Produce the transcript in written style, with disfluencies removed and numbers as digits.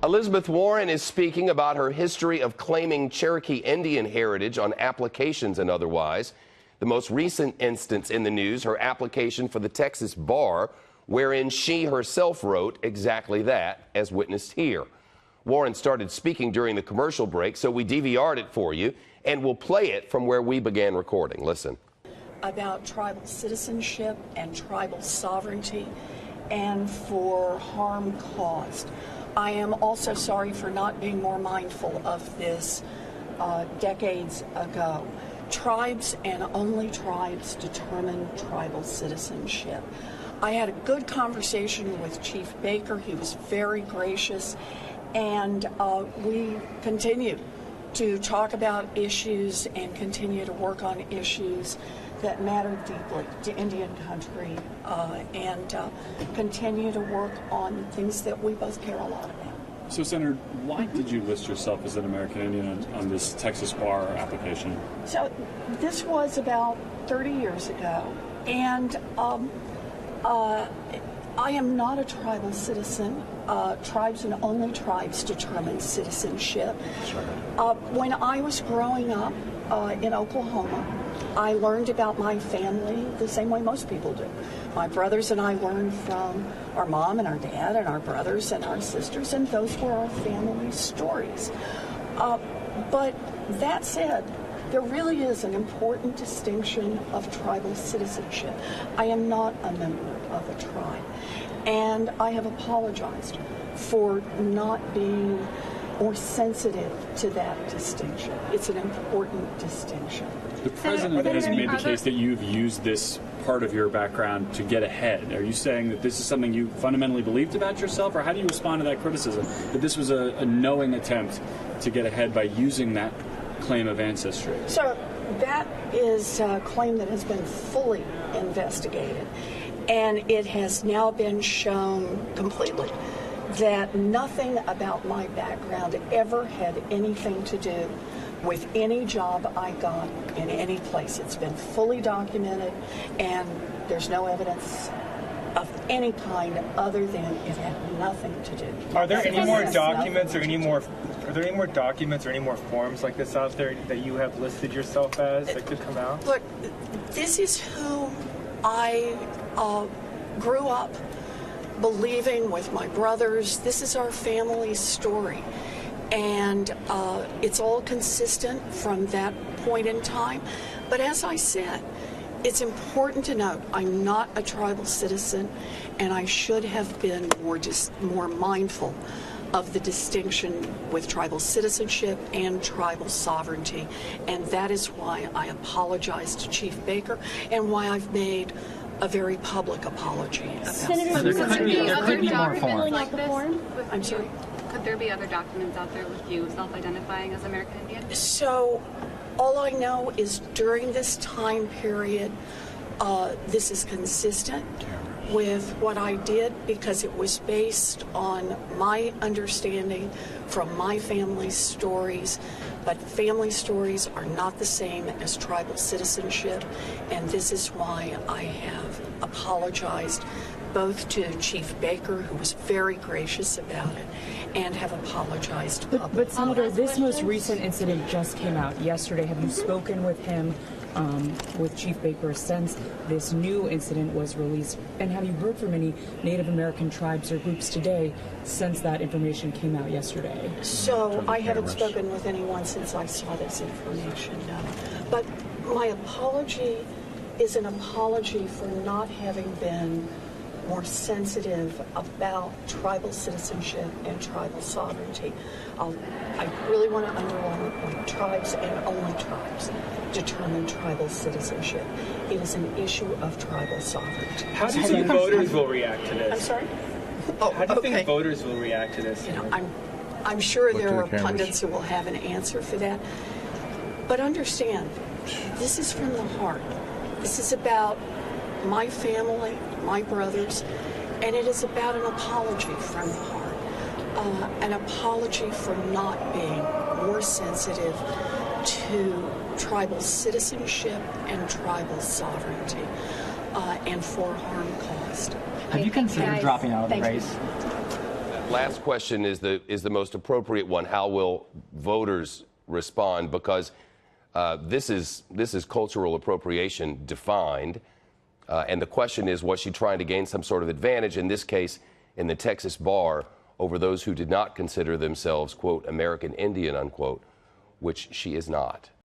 Elizabeth Warren is speaking about her history of claiming Cherokee Indian heritage on applications and otherwise. The most recent instance in the news, her application for the Texas bar, wherein she herself wrote exactly that, as witnessed here. Warren started speaking during the commercial break, so we DVR'd it for you, and we'll play it from where we began recording. Listen. About tribal citizenship and tribal sovereignty and for harm caused. I am also sorry for not being more mindful of this decades ago. Tribes and only tribes determine tribal citizenship. I had a good conversation with Chief Baker. He was very gracious, and we continue to talk about issues and continue to work on issues that matter deeply to Indian country and continue to work on things that we both care a lot about. So, Senator, why did you list yourself as an American Indian on this Texas bar application? So this was about 30 years ago, and I am not a tribal citizen. Tribes and only tribes determine citizenship. Sure. When I was growing up in Oklahoma, I learned about my family the same way most people do. My brothers and I learned from our mom and our dad and our brothers and our sisters, and those were our family stories. But that said, there really is an important distinction of tribal citizenship. I am not a member of a tribe, and I have apologized for not being more sensitive to that distinction. It's an important distinction. The president has made the case that you've used this part of your background to get ahead. Are you saying that this is something you fundamentally believed about yourself, or how do you respond to that criticism, that this was a knowing attempt to get ahead by using that claim of ancestry? So that is a claim that has been fully investigated, and it has now been shown completely that nothing about my background ever had anything to do with any job I got in any place. It's been fully documented, and there's no evidence of any kind other than it had nothing to do. Are there any more documents or any more? Are there any more documents or any more forms like this out there that you have listed yourself as that could come out? Look, this is who I grew up believing with my brothers. This is our family story. And it's all consistent from that point in time. But as I said, it's important to note I'm not a tribal citizen, and I should have been more mindful of the distinction with tribal citizenship and tribal sovereignty. And that is why I apologize to Chief Baker and why I've made a very public apology about Senator, there could be more forms. Like this? I'm sorry? Could there be other documents out there with you self-identifying as American Indian? So all I know is during this time period, this is consistent with what I did because it was based on my understanding from my family's stories. But family stories are not the same as tribal citizenship, and this is why I have apologized both to Chief Baker, who was very gracious about it, and have apologized publicly. But Senator, this most recent incident just came out yesterday. Have you spoken with him, with Chief Baker, since this new incident was released? And have you heard from any Native American tribes or groups today since that information came out yesterday? So I haven't spoken with anyone since I saw this information, no. But my apology is an apology for not having been more sensitive about tribal citizenship and tribal sovereignty. I really want to underline the point. Tribes and only tribes determine tribal citizenship. It is an issue of tribal sovereignty. How do you think voters will react to this? I'm sorry? How do you think voters will react to this? You know, I'm sure there are pundits who will have an answer for that. But understand, this is from the heart. This is about my family, my brothers, and it is about an apology from the heart. An apology for not being more sensitive to tribal citizenship and tribal sovereignty, and for harm caused. Have you considered dropping out of the race? last question is the most appropriate one. How will voters respond? Because this is cultural appropriation defined, and the question is, was she trying to gain some sort of advantage? In this case, in the Texas bar, over those who did not consider themselves, quote, American Indian, unquote, which she is not.